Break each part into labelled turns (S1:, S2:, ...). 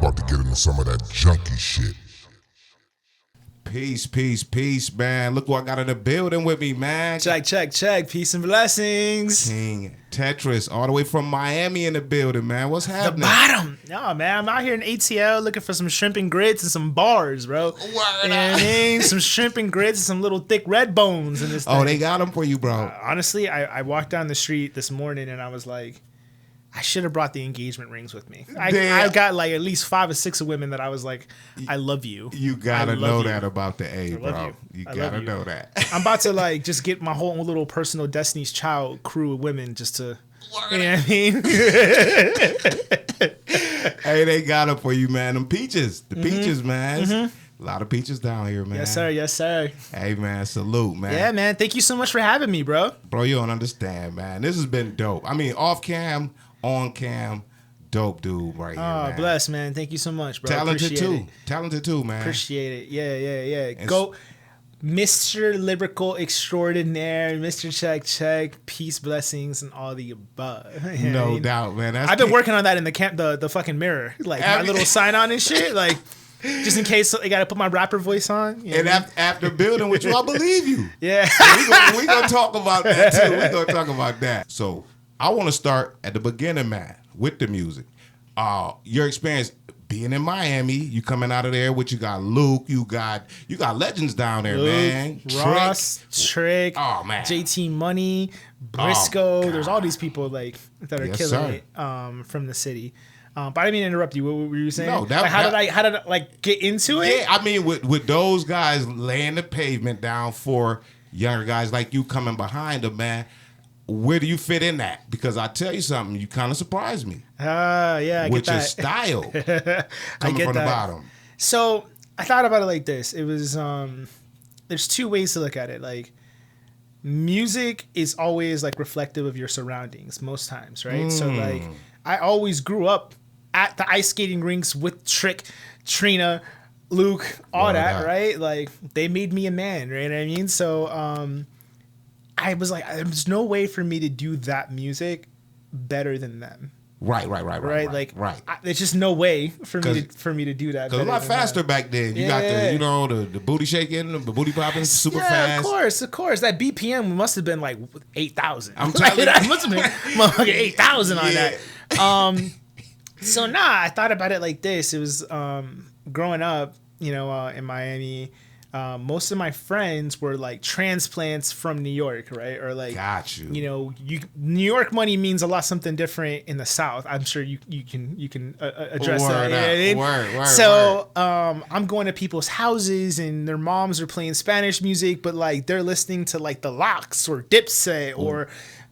S1: about to get into some of that junky shit.
S2: Peace, peace, peace, man. Look who I got in the building with me, man.
S3: Check. Peace and blessings.
S2: King Tetrus, all the way from Miami in the building, man. What's
S3: The
S2: happening?
S3: bottom. No, man. I'm out here in ATL looking for some shrimp and grits and some bars, bro.
S2: Word
S3: You know what I
S2: up.
S3: mean? Some shrimp and grits and some little thick red bones in this thing.
S2: Oh, they got them for you, bro.
S3: Honestly, I walked down the street this morning and I was like, I should have brought the engagement rings with me. I got like at least 5 or 6 of women that I was like, I love you.
S2: You gotta
S3: I love
S2: know
S3: you.
S2: that about the A,
S3: love
S2: bro.
S3: you.
S2: You
S3: I
S2: gotta
S3: love you.
S2: know that.
S3: I'm about to like just get my whole little personal Destiny's Child crew of women just to, you know what I mean?
S2: Hey, they got them for you, man. Them peaches. The peaches, man. A lot of peaches down here, man.
S3: Yes, sir. Yes, sir.
S2: Hey, man, salute, man.
S3: Yeah, man. Thank you so much for having me, bro.
S2: Bro, you don't understand, man. This has been dope. I mean, off cam, on cam, dope dude right here,
S3: Oh,
S2: man.
S3: bless, man. Thank you so much, bro.
S2: Talented
S3: Appreciate
S2: too.
S3: it.
S2: Talented too, man.
S3: Appreciate it. Yeah.
S2: It's-
S3: Go, Mr. Lyrical Extraordinaire, Mr. Check, peace, blessings, and all the above. You know what I
S2: No
S3: mean?
S2: doubt, man. That's
S3: I've been
S2: King-
S3: working on that in the fucking mirror, like my
S2: Have you-
S3: little sign on and shit, like just in case I gotta put my rapper voice on. You know
S2: And
S3: what I mean?
S2: after building with you, I believe you.
S3: Yeah.
S2: We gonna talk about that too. We gonna talk about that. So I want to start at the beginning, man, with the music. Your experience being in Miami, you coming out of there. What you got, Luke? You got legends down there, man.
S3: Ross, Trick,
S2: Oh, man.
S3: JT Money, Briscoe.
S2: God.
S3: There's all these people like that are
S2: Yes,
S3: killing
S2: sir.
S3: it from the city. But I didn't mean to interrupt you. What were you saying?
S2: No,
S3: Like, how did I like get into it?
S2: Yeah, I mean, with those guys laying the pavement down for younger guys like you coming behind them, man. Where do you fit in that? Because I tell you something, you kind of surprised me
S3: Yeah, I
S2: with
S3: get
S2: your
S3: that.
S2: style
S3: I
S2: coming
S3: get
S2: from the
S3: that.
S2: bottom.
S3: So I thought about it like this. It was there's 2 ways to look at it. Like music is always like reflective of your surroundings most times, right? So like I always grew up at the ice skating rinks with Trick, Trina, Luke, all
S2: Word
S3: that,
S2: up.
S3: right? Like they made me a man, right? You know what I mean? So I was like, there's no way for me to do that music better than them.
S2: Right.
S3: Like,
S2: right.
S3: there's just no way for me to do that.
S2: Because a
S3: better
S2: lot
S3: than
S2: faster
S3: that.
S2: back then. You
S3: Yeah.
S2: got the booty shaking, the booty popping super fast.
S3: Of course. That BPM must have been like 8,000.
S2: I'm telling you.
S3: That must have been motherfucking 8,000 on
S2: Yeah.
S3: that. So I thought about it like this. It was growing up, in Miami. Most of my friends were like transplants from New York, right? Or like,
S2: Got you.
S3: New York money means something different in the South. I'm sure you can address
S2: Word
S3: that. You know
S2: up.
S3: what I mean?
S2: Word.
S3: So I'm going to people's houses and their moms are playing Spanish music, but like they're listening to like the Lox or Dipset or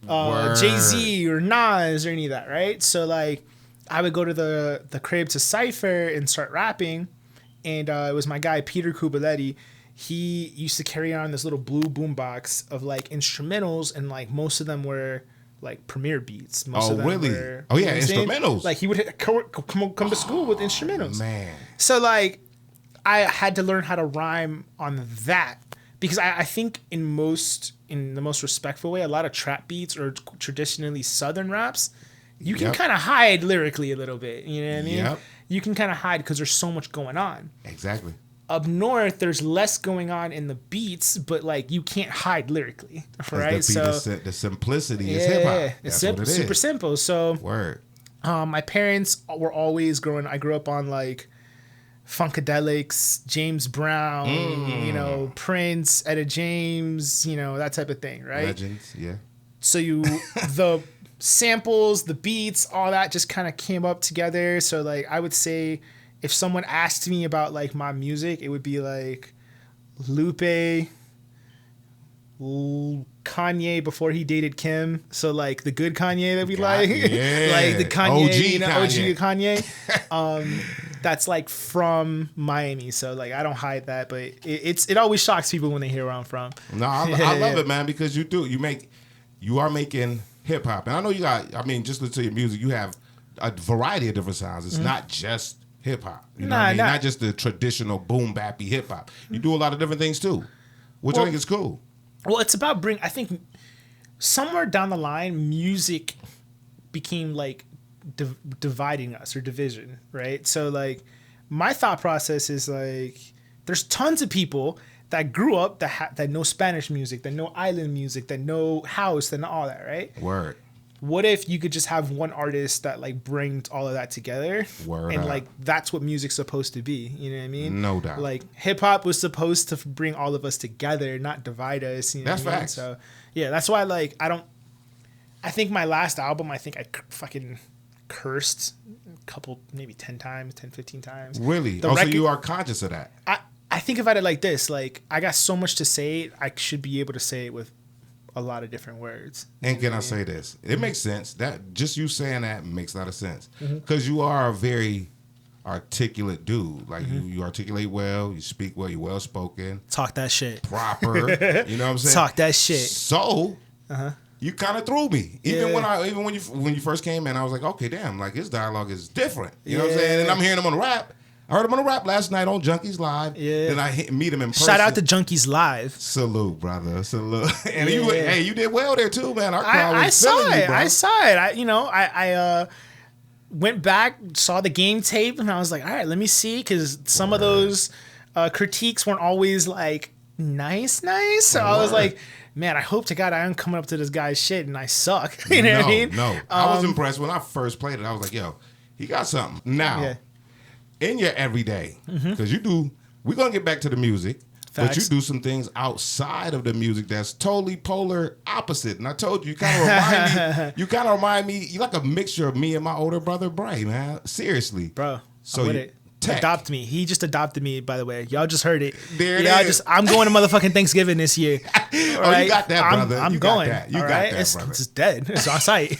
S2: Word.
S3: Jay-Z or Nas or any of that, right? So like I would go to the crib to Cypher and start rapping. And it was my guy, Peter Kubaletti. He used to carry on this little blue boombox of like instrumentals, and like most of them were like Premier beats. Most
S2: Oh,
S3: of them
S2: really?
S3: Were,
S2: Oh, yeah,
S3: you know what I'm saying?
S2: instrumentals.
S3: Like he would come to school with instrumentals.
S2: Man.
S3: So like I had to learn how to rhyme on that because I think in the most respectful way, a lot of trap beats or traditionally Southern raps, you can
S2: Yep.
S3: kind of hide lyrically a little bit. You know what I mean?
S2: Yep.
S3: You can kind of hide because there's so much going on.
S2: Exactly.
S3: Up north, there's less going on in the beats, but like you can't hide lyrically, right?
S2: The simplicity is hip hop.
S3: it's
S2: That's
S3: simple,
S2: what it is.
S3: super simple. So
S2: Word.
S3: my parents were always I grew up on like Funkadelics, James Brown, Prince, Etta James, that type of thing, right?
S2: Legends. Yeah.
S3: So the samples, the beats, all that just kind of came up together. So like I would say if someone asked me about like my music, it would be like Lupe, Kanye before he dated Kim. So like the good Kanye that we like,
S2: yeah.
S3: like the Kanye,
S2: OG
S3: OG Kanye. That's like from Miami. So like I don't hide that, but it always shocks people when they hear where I'm from.
S2: No, I love it, man, because you are making hip hop, and I know you got. I mean, just listen to your music. You have a variety of different sounds. It's not just hip hop. You know what I mean? Not just the traditional boom bappy hip hop. You do a lot of different things too, which I think is cool.
S3: Well, it's about I think somewhere down the line, music became like dividing us or division, right? So like my thought process is like there's tons of people that grew up that know Spanish music, that know island music, that know house, that know all that, right?
S2: Word.
S3: What if you could just have one artist that like brings all of that together?
S2: Word
S3: and
S2: up.
S3: like that's what music's supposed to be. You know what I mean?
S2: No doubt.
S3: Like hip hop was supposed to bring all of us together, not divide us. You know
S2: That's
S3: what I mean?
S2: facts.
S3: So yeah, that's why like I think my last album, I think I fucking cursed a couple, maybe 10 times, 10, 15 times.
S2: Really?
S3: So
S2: you are conscious of that.
S3: I think about it like this, like I got so much to say, I should be able to say it with a lot of different words.
S2: And can I say this? It makes sense. That just you saying that makes a lot of sense. Because you are a very articulate dude. Like you articulate well, you speak well, you're well spoken.
S3: Talk that shit.
S2: Proper. You know what I'm saying?
S3: Talk that shit.
S2: So you kind of threw me. Even when you first came in, I was like, okay, damn, like his dialogue is different. You know what I'm saying? And I'm hearing him on the rap. I heard him on the rap last night on Junkies Live. Yeah. Then I meet him in person.
S3: Shout out to Junkies Live.
S2: Salute, brother. Salute. And you did well there too, man. Our crowd
S3: I
S2: was
S3: saw
S2: feeling
S3: it.
S2: you, bro.
S3: I saw it. I went back, saw the game tape, and I was like, all right, let me see, because some of those critiques weren't always like nice. So I was like, man, I hope to God I am coming up to this guy's shit and I suck. You know what I mean?
S2: No. I was impressed when I first played it. I was like, yo, he got something. Now, in your everyday, because we're going to get back to the music, but you do some things outside of the music that's totally polar opposite. And I told you, you kind of remind me, you're like a mixture of me and my older brother, Bray, man. Seriously.
S3: Bro,
S2: so
S3: I'm with it.
S2: Tech.
S3: Adopt me. He just adopted me, by the way. Y'all just heard it.
S2: There it is.
S3: I'm going to motherfucking Thanksgiving this year.
S2: Oh, you got that, brother.
S3: I'm
S2: you
S3: going.
S2: Got that. You got
S3: right?
S2: that, brother.
S3: It's dead. It's on site.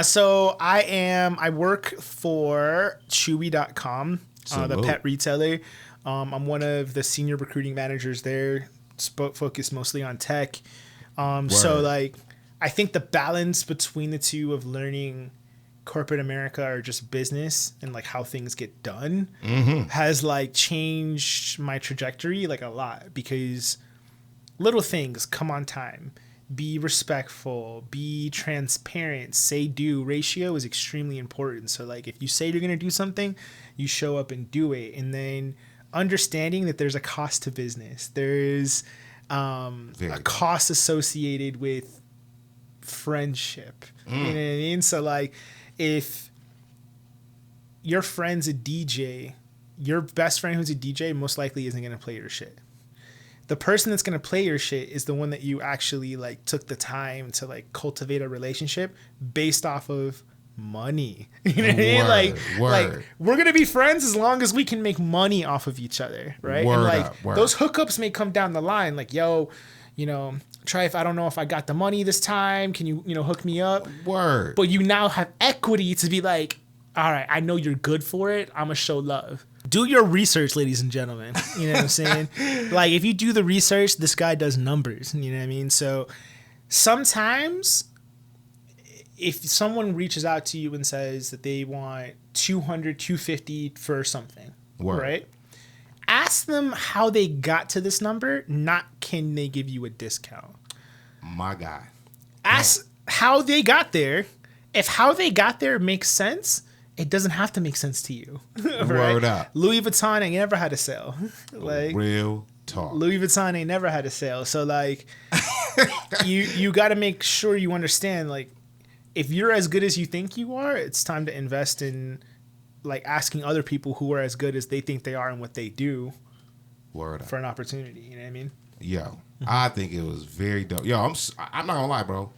S3: So I work for Chewy.com, the pet retailer. I'm one of the senior recruiting managers there, focused mostly on tech. So like, I think the balance between the two of learning corporate America or just business and like how things get done has like changed my trajectory like a lot, because little things come on time, be respectful, be transparent, say do ratio is extremely important. So like if you say you're going to do something, you show up and do it. And then understanding that there's a cost to business. There's a cost associated with friendship. You know what I mean? So like, if your friend's a DJ, your best friend who's a DJ most likely isn't going to play your shit. The person that's going to play your shit is the one that you actually like took the time to like cultivate a relationship based off of money. You know what I mean? Like we're going to be friends as long as we can make money off of each other, right? And like those hookups may come down the line like, yo, you know, try if I don't know if I got the money this time. Can you hook me up?
S2: Word.
S3: But you now have equity to be like, all right, I know you're good for it. I'm going to show love. Do your research, ladies and gentlemen. You know what I'm saying? Like, if you do the research, this guy does numbers. You know what I mean? So sometimes if someone reaches out to you and says that they want $200, $250 for something, right? Ask them how they got to this number, not can they give you a discount.
S2: My guy.
S3: Ask how they got there. If how they got there makes sense, it doesn't have to make sense to you. Right?
S2: Word up.
S3: Louis Vuitton ain't never had a sale. Like
S2: real talk.
S3: Louis Vuitton ain't never had a sale. So like you got to make sure you understand, like, if you're as good as you think you are, it's time to invest in like asking other people who are as good as they think they are and what they do.
S2: Word up.
S3: For an opportunity. You know what I mean?
S2: Yo, I think it was very dope. Yo, I'm not gonna lie, bro.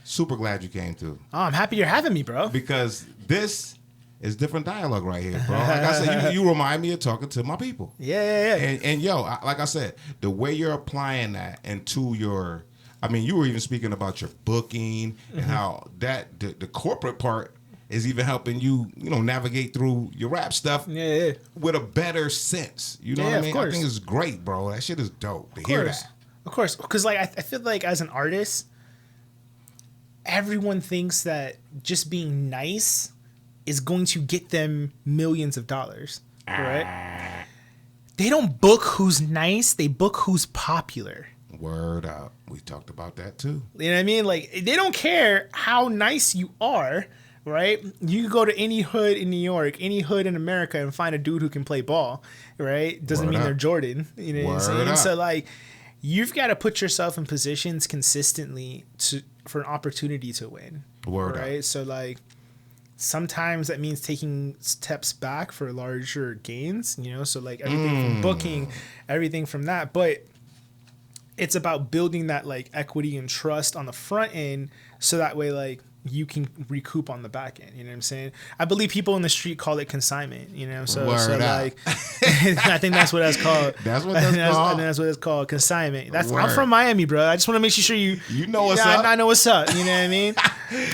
S2: Super glad you came through.
S3: Oh, I'm happy you're having me, bro.
S2: Because this is different dialogue right here, bro. Like I said, you remind me of talking to my people.
S3: Yeah.
S2: And yo, like I said, the way you're applying that into your, I mean, you were even speaking about your booking and how that the corporate part is even helping you, navigate through your rap stuff with a better sense. You know what I mean? I think it's great, bro. That shit is dope to hear that.
S3: Of course. Because like I feel like as an artist, everyone thinks that just being nice is going to get them millions of dollars, right? They don't book who's nice. They book who's popular.
S2: Word up. We talked about that too.
S3: You know what I mean? Like, they don't care how nice you are, right? You can go to any hood in New York, any hood in America, and find a dude who can play ball, right? Doesn't mean they're Jordan. You know what I'm saying? So, like, you've got to put yourself in positions consistently for an opportunity to win.
S2: Word
S3: right?
S2: up.
S3: So, like, sometimes that means taking steps back for larger gains, you know? So, like, everything from booking, everything from that. But it's about building that, like, equity and trust on the front end so that way, like, you can recoup on the back end. You know what I'm saying? I believe people in the street call it consignment, you know? So like, I think that's what that's called.
S2: That's what that's called?
S3: I think that's what it's called, consignment. I'm from Miami, bro. I just want to make sure you
S2: know what's up.
S3: I know what's up. You know what I mean?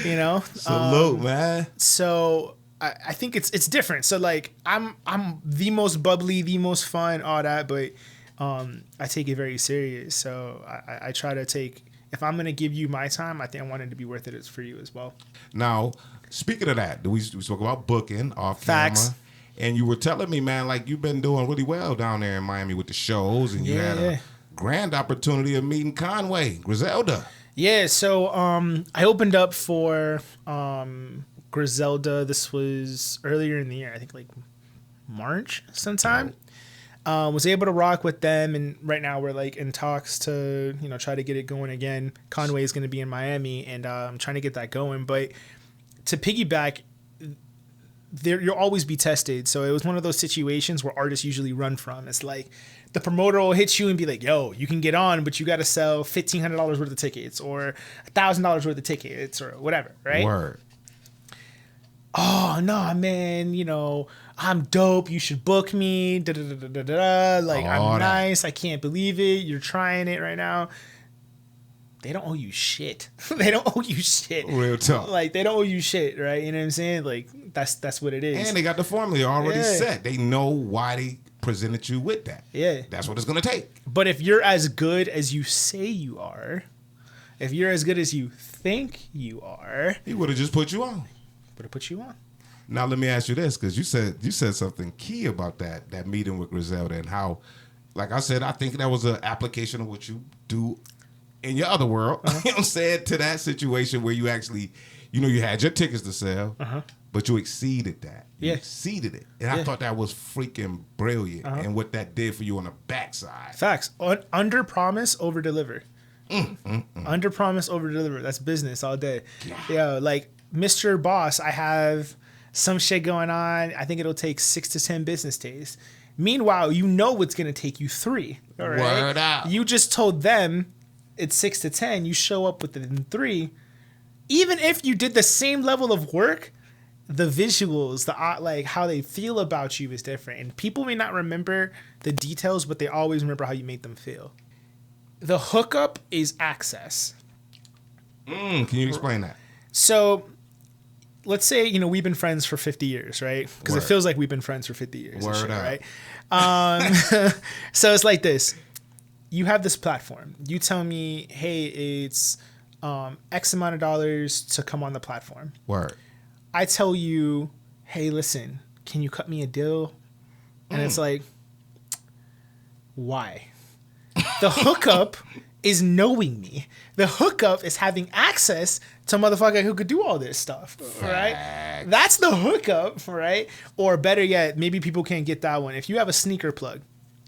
S3: You know?
S2: Salute, man.
S3: So I think it's different. So, like, I'm the most bubbly, the most fun, all that, but I take it very serious. So I try to take... If I'm going to give you my time, I think I want it to be worth it for you as well.
S2: Now, speaking of that, we spoke about booking off
S3: Facts.
S2: camera. And you were telling me, man, like, you've been doing really well down there in Miami with the shows. And you had a grand opportunity of meeting Conway, Griselda.
S3: Yeah, so I opened up for Griselda. This was earlier in the year. I think, like, March sometime. Was able to rock with them, and right now we're, like, in talks to, you know, try to get it going again. Conway is going to be in Miami, and I'm trying to get that going. But to piggyback, you'll always be tested. So it was one of those situations where artists usually run from. It's like the promoter will hit you and be like, yo, you can get on, but you got to sell $1,500 worth of tickets or $1,000 worth of tickets or whatever, right?
S2: Word.
S3: Oh, no, man, you know, I'm dope. You should book me. Like, I'm nice. I can't believe it. You're trying it right now. They don't owe you shit. They don't owe you shit.
S2: Real talk.
S3: Like, they don't owe you shit, right? You know what I'm saying? Like, that's what it is.
S2: And they got the formula already set. They know why they presented you with that.
S3: Yeah.
S2: That's what it's going to take.
S3: But if you're as good as you say you are, if you're as good as you think you are,
S2: he would have just put you on.
S3: Would have put you on.
S2: Now let me ask you this, because you said something key about that meeting with Griselda and how, like I said, I think that was an application of what you do in your other world. You know what I'm saying? To that situation where you actually, you know, you had your tickets to sell, but you exceeded that. You exceeded it. And I thought that was freaking brilliant and what that did for you on the backside.
S3: Facts. Under promise, over deliver. Under promise, over deliver. That's business all day. Yeah, like, Mr. Boss, I have some shit going on. I think it'll take 6 to 10 business days. Meanwhile, you know it's going to take you 3. All right?
S2: Word out.
S3: You just told them it's 6 to 10. You show up within 3. Even if you did the same level of work, the visuals, like how they feel about you is different. And people may not remember the details, but they always remember how you made them feel. The hookup is access.
S2: Can you explain that?
S3: So... let's say, you know, we've been friends for 50 years, right? Because it feels like we've been friends for 50 years.
S2: Word
S3: shit,
S2: up.
S3: Right? So it's like this. You have this platform. You tell me, hey, it's X amount of dollars to come on the platform.
S2: Word.
S3: I tell you, hey, listen, can you cut me a deal? And it's like, why? The hookup is knowing me. The hookup is having access to a motherfucker who could do all this stuff, right? That's the hookup, right? Or better yet, maybe people can't get that one. If you have a sneaker plug,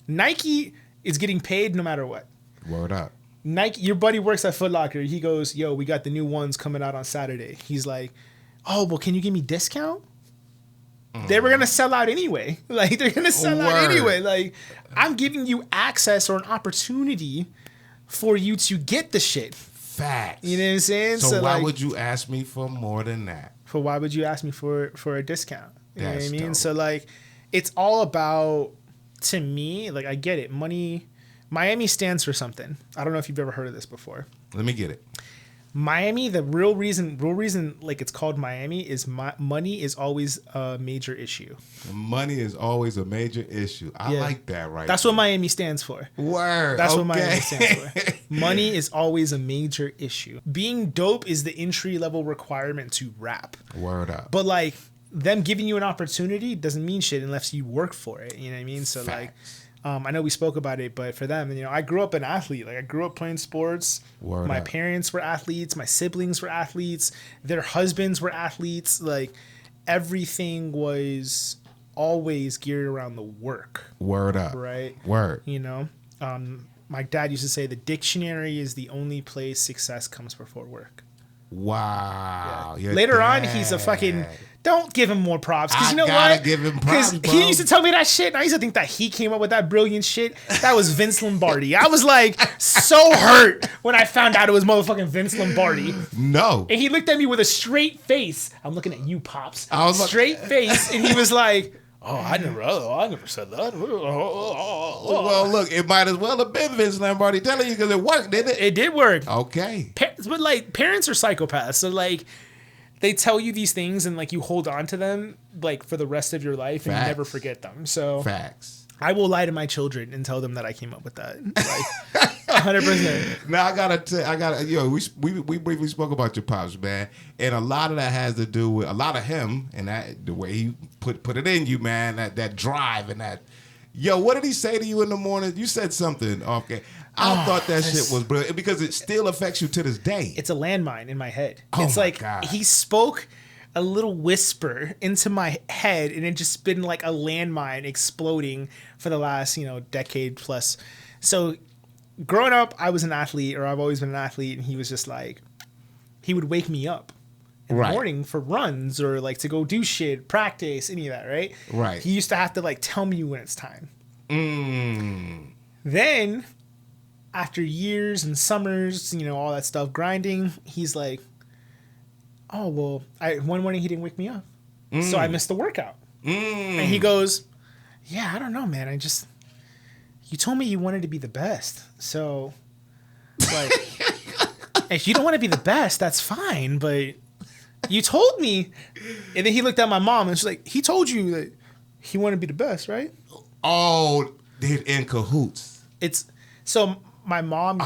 S3: Nike is getting paid no matter what.
S2: Word up.
S3: Nike, your buddy works at Foot Locker. He goes, yo, we got the new ones coming out on Saturday. He's like, oh, well, can you give me discount? They were going to sell out anyway. Like, they're going to sell out anyway. Like, I'm giving you access or an opportunity for you to get the shit.
S2: Facts.
S3: You know what I'm saying?
S2: So why would you ask me for more than that?
S3: Why would you ask me for a discount? You know what I mean?
S2: Dope.
S3: So, like, it's all about, to me, like, I get it. Money, Miami stands for something. I don't know if you've ever heard of this before.
S2: Let me get it.
S3: Miami, the real reason like it's called Miami is money is always a major issue.
S2: Money is always a major issue. I like that right
S3: That's what Miami stands for.
S2: Word.
S3: That's what Miami stands for. Money is always a major issue. Being dope is the entry level requirement to rap.
S2: Word up.
S3: But like them giving you an opportunity doesn't mean shit unless you work for it. You know what I mean? So
S2: Facts.
S3: I know we spoke about it, but for them, I grew up an athlete. Like I grew up playing sports. My parents were athletes. My siblings were athletes. Their husbands were athletes. Like everything was always geared around the work.
S2: Word up.
S3: Right.
S2: Word.
S3: My dad used to say the dictionary is the only place success comes before work.
S2: Wow.
S3: Yeah. Later on, he's a fucking... Don't give him more props. Because you know
S2: what? Give him props, bro.
S3: He used to tell me that shit, and I used to think that he came up with that brilliant shit. That was Vince Lombardi. I was like so hurt when I found out it was motherfucking Vince Lombardi.
S2: No.
S3: And he looked at me with a straight face. I'm looking at you, Pops.
S2: I was
S3: straight face, and he was like... Oh, I never said that.
S2: Well, look, it might as well have been Vince Lombardi telling you because it worked, didn't it?
S3: It did work.
S2: Okay.
S3: But like parents are psychopaths, so like they tell you these things and like you hold on to them like for the rest of your life and you never forget them. So
S2: facts.
S3: I will lie to my children and tell them that I came up with that. Like 100%.
S2: Now we briefly spoke about your pops, man, and a lot of that has to do with a lot of him and that the way he put it in you, man. That drive and that. Yo, what did he say to you in the morning? You said something. Okay, I thought that shit was brilliant because it still affects you to this day.
S3: It's a landmine in my head.
S2: Oh
S3: it's
S2: my
S3: like
S2: God.
S3: He spoke a little whisper into my head, and it just been like a landmine exploding for the last decade plus. So growing up, I was an athlete, or I've always been an athlete, and he was just like, he would wake me up in the morning for runs or like to go do shit, practice, any of that, right?
S2: Right.
S3: He used to have to like tell me when it's time. Then, after years and summers, all that stuff, grinding, he's like, oh, well, one morning he didn't wake me up. So I missed the workout. And he goes, yeah, I don't know, man. You told me you wanted to be the best. So, like, if you don't want to be the best, that's fine. But you told me. And then he looked at my mom and she's like, he told you that he wanted to be the best, right?
S2: Oh, they're in cahoots.
S3: So my mom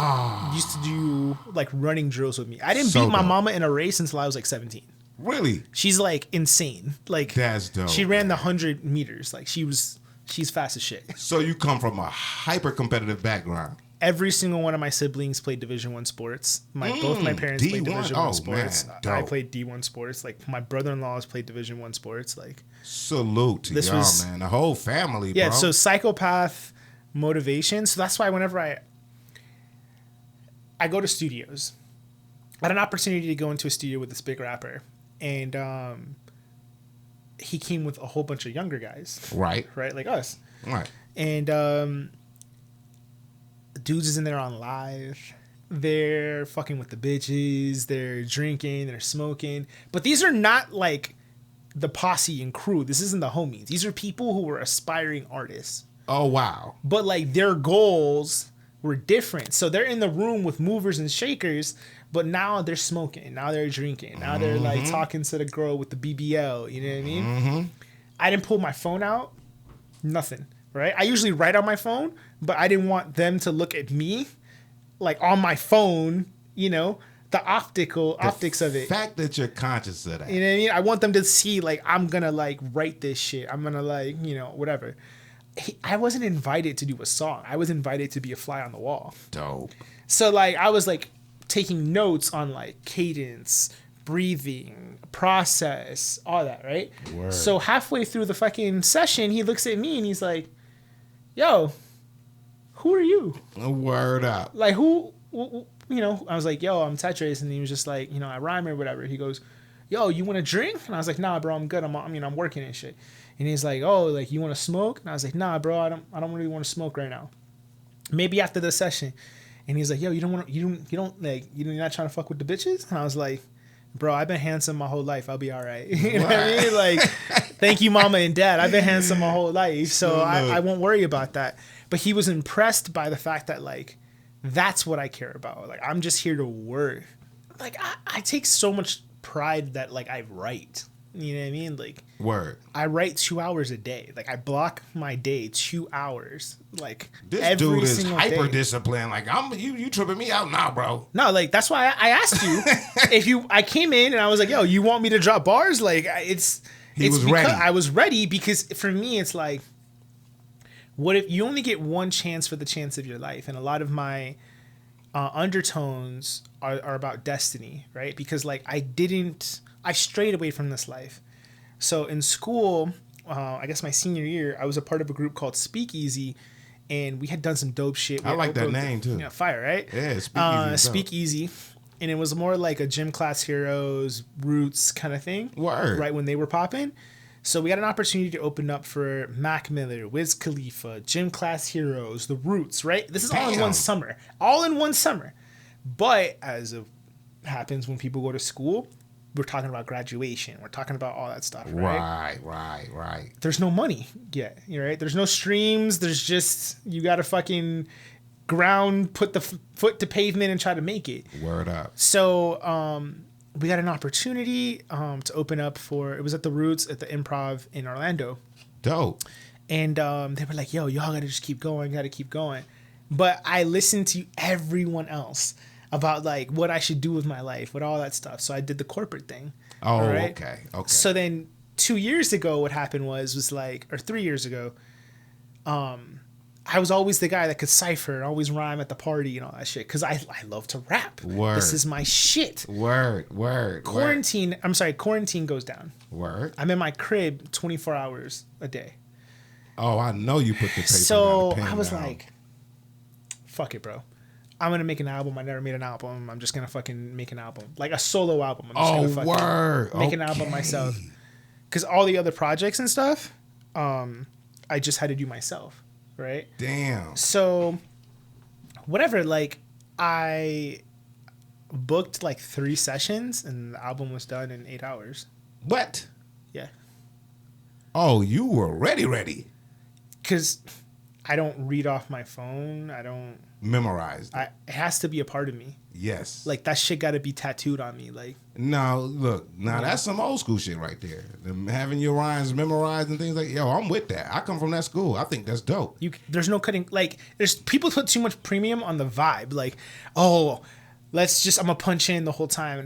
S3: used to do like running drills with me. I didn't beat my mama in a race until I was like 17.
S2: Really?
S3: She's like insane. Like
S2: that's dope.
S3: She ran the 100 meters. Like she's fast as shit.
S2: So you come from a hyper competitive background.
S3: Every single one of my siblings played Division I sports. Both my parents
S2: D1?
S3: played Division I sports.
S2: Man,
S3: I played D1 sports. Like my brother-in-laws played Division I sports. Like
S2: salute to y'all, man. The whole family,
S3: yeah,
S2: bro.
S3: So psychopath motivation. So that's why whenever I go to studios, I had an opportunity to go into a studio with this big rapper, and he came with a whole bunch of younger guys.
S2: Right,
S3: like us.
S2: Right.
S3: And dudes is in there on live. They're fucking with the bitches. They're drinking. They're smoking. But these are not like the posse and crew. This isn't the homies. These are people who were aspiring artists.
S2: Oh, wow.
S3: But like their goals were different. So they're in the room with movers and shakers, but now they're smoking. Now they're drinking. Now they're like talking to the girl with the BBL. You know what I mean? Mm-hmm. I didn't pull my phone out. Nothing. Right? I usually write on my phone, but I didn't want them to look at me like on my phone, the optics of it.
S2: The fact that you're conscious of that.
S3: You know what I mean? I want them to see like, I'm going to like write this shit. I'm going to like, whatever. I wasn't invited to do a song. I was invited to be a fly on the wall.
S2: Dope.
S3: So like, I was like taking notes on like cadence, breathing, process, all that, right?
S2: Word.
S3: So halfway through the fucking session, he looks at me and he's like, yo, who are you?
S2: Word up.
S3: Like who I was like, yo, I'm Tetrus. And he was just like, I rhyme or whatever. He goes, yo, you want a drink? And I was like, nah, bro, I'm good. I'm working and shit. And he's like, oh, like you want to smoke? And I was like, nah, bro, I don't really want to smoke right now. Maybe after the session. And he's like, yo, you're not trying to fuck with the bitches? And I was like, bro, I've been handsome my whole life. I'll be all right. You know what I mean? Like, thank you, mama and dad. I've been handsome my whole life, so I won't worry about that. But he was impressed by the fact that, like, that's what I care about. Like, I'm just here to work. Like, I take so much pride that, like, I write. You know what I mean? Like,
S2: word.
S3: I write 2 hours a day. Like, I block my day 2 hours. Like,
S2: this
S3: every
S2: dude is
S3: single
S2: hyper
S3: day.
S2: disciplined. Like, you tripping me out now, bro.
S3: No, like that's why I asked you I came in and I was like, yo, you want me to drop bars? Like,
S2: He was ready.
S3: I was ready because for me, it's like what if you only get one chance for the chance of your life? And a lot of my undertones are about destiny, right? Because like I strayed away from this life. So in school, I guess my senior year, I was a part of a group called Speakeasy, and we had done some dope shit.
S2: I like that name too.
S3: Yeah, fire, right?
S2: Yeah, Speakeasy.
S3: Speakeasy. And it was more like a Gym Class Heroes, Roots kind of thing.
S2: Word.
S3: Right when they were popping. So we got an opportunity to open up for Mac Miller, Wiz Khalifa, Gym Class Heroes, The Roots, right? This is all in one summer. All in one summer. But as it happens when people go to school, we're talking about graduation. We're talking about all that stuff, right?
S2: Right.
S3: There's no money yet, right? There's no streams. There's just, you got to fucking ground, put the foot to pavement and try to make it.
S2: Word up.
S3: So we got an opportunity to open up for, it was at the Roots at the Improv in Orlando.
S2: Dope.
S3: And they were like, yo, y'all got to just keep going, got to keep going. But I listened to everyone else about like what I should do with my life, with all that stuff. So I did the corporate thing.
S2: Oh,
S3: right?
S2: okay.
S3: So then 2 years ago, what happened was like, or 3 years ago, I was always the guy that could cipher, always rhyme at the party and all that shit. Cause I love to rap.
S2: Word.
S3: This is my shit.
S2: Word.
S3: Quarantine goes down.
S2: Word.
S3: I'm in my crib 24 hours a day.
S2: Oh, I know you put the paper
S3: So
S2: down, the pen
S3: I was
S2: down.
S3: like, fuck it, bro. I'm going to make an album. I never made an album. I'm just going to fucking make an album. Like a solo album. I'm just gonna fucking make an album myself. Because all the other projects and stuff, I just had to do myself. Right?
S2: Damn.
S3: So, whatever. Like, I booked like 3 sessions and the album was done in 8 hours.
S2: What?
S3: Yeah.
S2: Oh, you were ready.
S3: Because I don't read off my phone. I don't...
S2: Memorized.
S3: It has to be a part of me.
S2: Yes.
S3: Like, that shit got to be tattooed on me. Like,
S2: no, look, that's some old school shit right there. Having your rhymes memorized and things like, yo, I'm with that. I come from that school. I think that's dope.
S3: there's no cutting. Like, there's people put too much premium on the vibe. Like, oh, I'm gonna punch in the whole time.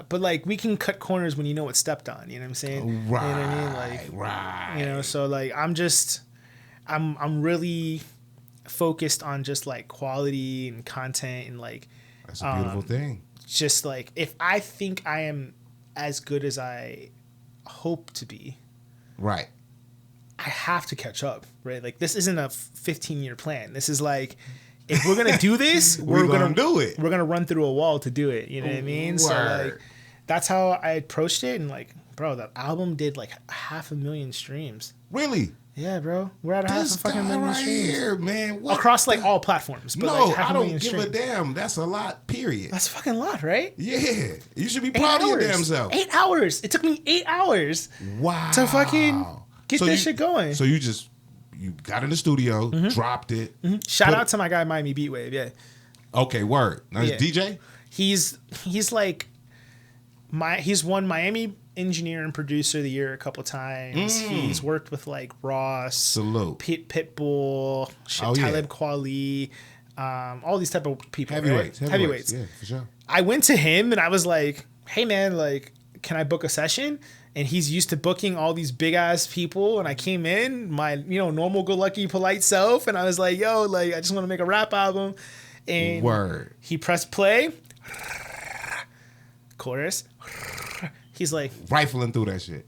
S3: But like, we can cut corners when you know it's stepped on. You know what I'm saying?
S2: Right.
S3: You know what I mean? Like,
S2: right.
S3: You know, so like, I'm really focused on just like quality and content and like.
S2: That's a beautiful thing.
S3: Just like, if I think I am as good as I hope to be,
S2: right,
S3: I have to catch up, right? Like, this isn't a 15-year plan. This is like, if we're gonna do this, we're gonna do it. We're gonna run through a wall to do it. You know what I mean? Word. So like, that's how I approached it. And like, bro, that album did like 500,000 streams.
S2: Really?
S3: Yeah, bro. We're at half a fucking million
S2: right
S3: streams.
S2: Here, man. What
S3: across like all platforms. But
S2: no,
S3: like
S2: I don't give
S3: streams.
S2: a damn. That's a lot, period.
S3: That's a fucking lot, right?
S2: Yeah. You should be proud of your damn self.
S3: 8 hours. It took me 8 hours.
S2: Wow.
S3: To fucking get this shit going.
S2: So you got in the studio, dropped it.
S3: Mm-hmm. Shout out to my guy Miami Beatwave, yeah.
S2: Okay, word. Now he's DJ?
S3: He's like he's won Miami Engineer and Producer of the Year a couple times. He's worked with like Ross,
S2: Salute,
S3: Pitbull, Talib Kweli, all these type of people.
S2: Heavyweights.
S3: Yeah,
S2: for sure.
S3: I went to him and I was like, "Hey man, like, can I book a session?" And he's used to booking all these big ass people. And I came in, my normal, good lucky, polite self, and I was like, "Yo, like, I just want to make a rap album." And he pressed play, chorus. He's like
S2: rifling through that shit.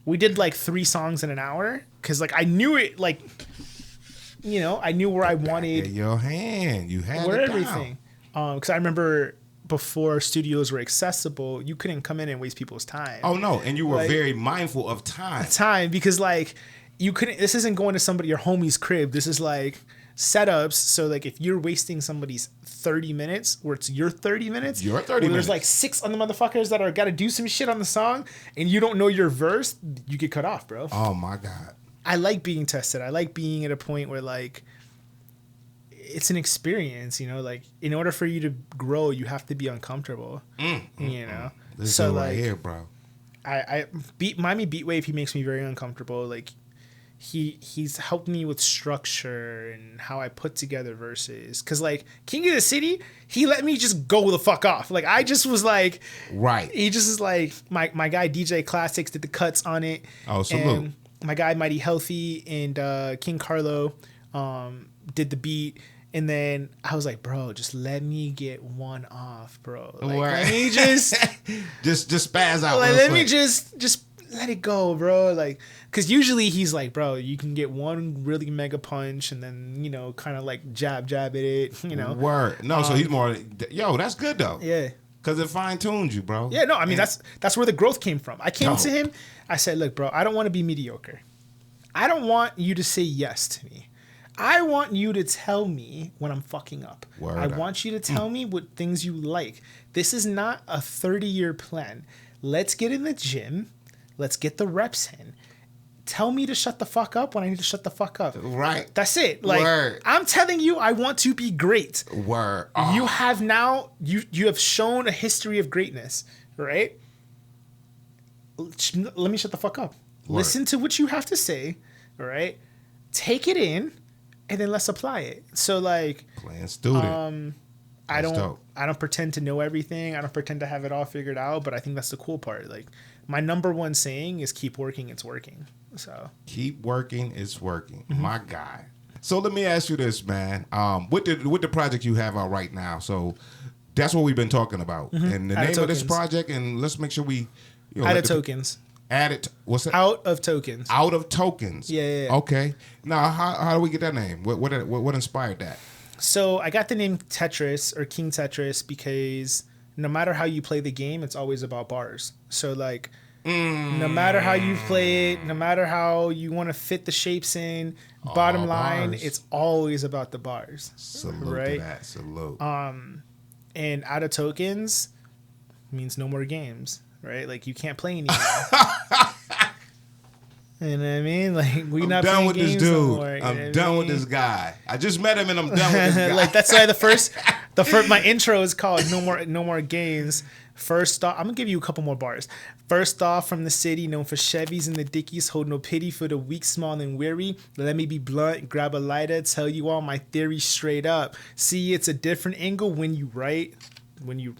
S3: We did like 3 songs in an hour because like I knew it, like, I knew where I wanted.
S2: In your hand, you had
S3: where
S2: it
S3: everything. Because I remember before studios were accessible, you couldn't come in and waste people's time.
S2: Oh no, and you were like, very mindful of time.
S3: Because like you couldn't. This isn't going to your homie's crib. This is like setups. So like if you're wasting somebody's 30 minutes where it's your 30 minutes, there's like 6 other motherfuckers that are got to do some shit on the song and you don't know your verse, you get cut off, bro.
S2: Oh my God.
S3: I like being tested. I like being at a point where like it's an experience, like in order for you to grow, you have to be uncomfortable,
S2: This
S3: so
S2: right
S3: like
S2: here, bro.
S3: Miami Beatwave, he makes me very uncomfortable. Like he's helped me with structure and how I put together verses. Cause like King of the City, he let me just go the fuck off. Like I just was like,
S2: right.
S3: He just is like my guy DJ Classics did the cuts on it.
S2: Oh, salute.
S3: my guy Mighty Healthy and King Carlo did the beat. And then I was like, bro, just let me get one off, bro. Like, let me just
S2: spaz out.
S3: Like, let me just let it go, bro. Like, because usually he's like, bro, you can get one really mega punch and then, you know, kind of like jab at it, you know.
S2: Word. No, so he's more, yo, that's good though.
S3: Yeah.
S2: Because it fine-tunes you, bro.
S3: Yeah, no, I mean, that's where the growth came from. I came to him, I said, look, bro, I don't want to be mediocre. I don't want you to say yes to me. I want you to tell me when I'm fucking up. I want you to tell me what things you like. This is not a 30-year plan. Let's get in the gym. Let's get the reps in. Tell me to shut the fuck up when I need to shut the fuck up.
S2: Right.
S3: That's it. Like, I'm telling you, I want to be great.
S2: Word.
S3: You have now, you have shown a history of greatness, right? Let me shut the fuck up. Listen to what you have to say, all right? Take it in. And then let's apply it. So like,
S2: playing student.
S3: I don't pretend to know everything. I don't pretend to have it all figured out. But I think that's the cool part. Like, my number one saying is keep working. It's working. So
S2: keep working. It's working. My guy. So let me ask you this, man. With the project you have out right now. So that's what we've been talking about. And the name of this project. And let's make sure we
S3: Out of Tokens.
S2: Added, what's that?
S3: Out of Tokens.
S2: Out of Tokens.
S3: Yeah.
S2: Okay. Now, how do we get that name? What inspired that?
S3: So I got the name Tetris or King Tetrus because no matter how you play the game, it's always about bars. So like, no matter how you play it, no matter how you want to fit the shapes in, bottom line, it's always about the bars.
S2: Salute
S3: right?
S2: to that. Salute.
S3: And Out of Tokens means no more games. Right? Like, you can't play anymore. You know what I mean? Like, I'm not
S2: done
S3: playing
S2: with
S3: games
S2: this dude.
S3: no more,
S2: I'm done with this guy. I just met him and I'm done with this guy.
S3: Like, that's why the first my intro is called No More Games. First off, I'm gonna give you a couple more bars. First off, from the city, known for Chevys and the Dickies, hold no pity for the weak, small, and weary. Let me be blunt, grab a lighter, tell you all my theories straight up. See, it's a different angle when you write. When you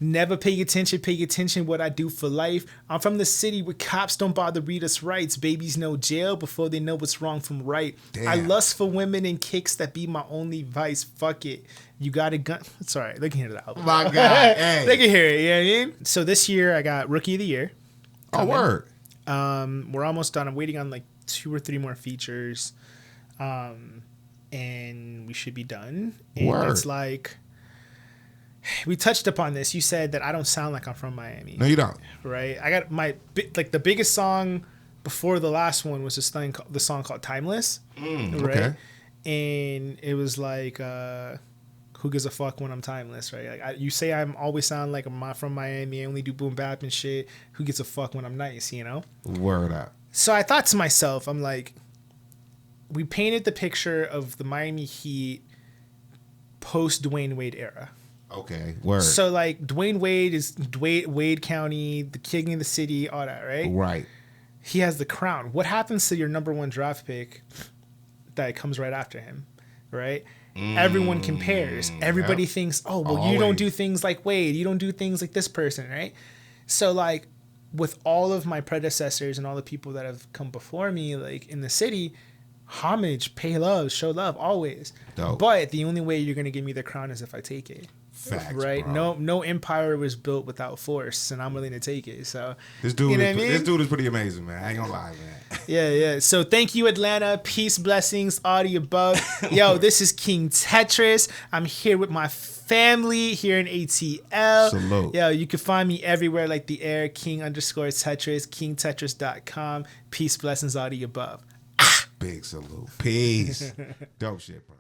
S3: never pay attention what I do for life. I'm from the city where cops don't bother read us rights. Babies know jail before they know what's wrong from right. Damn. I lust for women and kicks that be my only vice. Fuck it. You got a gun. It's all right. They can hear the album.
S2: My God. Hey.
S3: They can hear it. You know what I mean? So this year I got Rookie of the Year.
S2: Coming. Oh,
S3: word. We're almost done. I'm waiting on like 2 or 3 more features. And we should be done. And
S2: word.
S3: It's like, we touched upon this. You said that I don't sound like I'm from Miami.
S2: No, you don't.
S3: Right? I got the biggest song before the last one was the song called Timeless. Right?
S2: Okay.
S3: And it was like, who gives a fuck when I'm timeless, right? Like, you say I'm always sound like I'm from Miami. I only do boom bap and shit. Who gives a fuck when I'm nice, you know?
S2: Word up.
S3: So I thought to myself, I'm like, we painted the picture of the Miami Heat post Dwayne Wade era.
S2: Okay, word.
S3: So like Dwayne Wade is Wade County, the king of the city, all that, right?
S2: Right.
S3: He has the crown. What happens to your number 1 draft pick that comes right after him, right? Everyone compares. Everybody thinks, oh, well, always. You don't do things like Wade. You don't do things like this person, right? So like with all of my predecessors and all the people that have come before me, like in the city, homage, pay love, show love, always.
S2: Dope.
S3: But the only way you're going to give me the crown is if I take it.
S2: Facts,
S3: right?
S2: Bro.
S3: No empire was built without force, and I'm willing to take it. So
S2: this dude, this dude is pretty amazing, man. I ain't gonna lie, man.
S3: Yeah. So thank you, Atlanta. Peace, blessings, all the above. Yo, this is King Tetrus. I'm here with my family here in ATL.
S2: Salute.
S3: Yo, you can find me everywhere like the air. King_Tetrus. KingTetrus.com. Peace, blessings, all the above.
S2: Big salute. Peace. Dope shit, bro.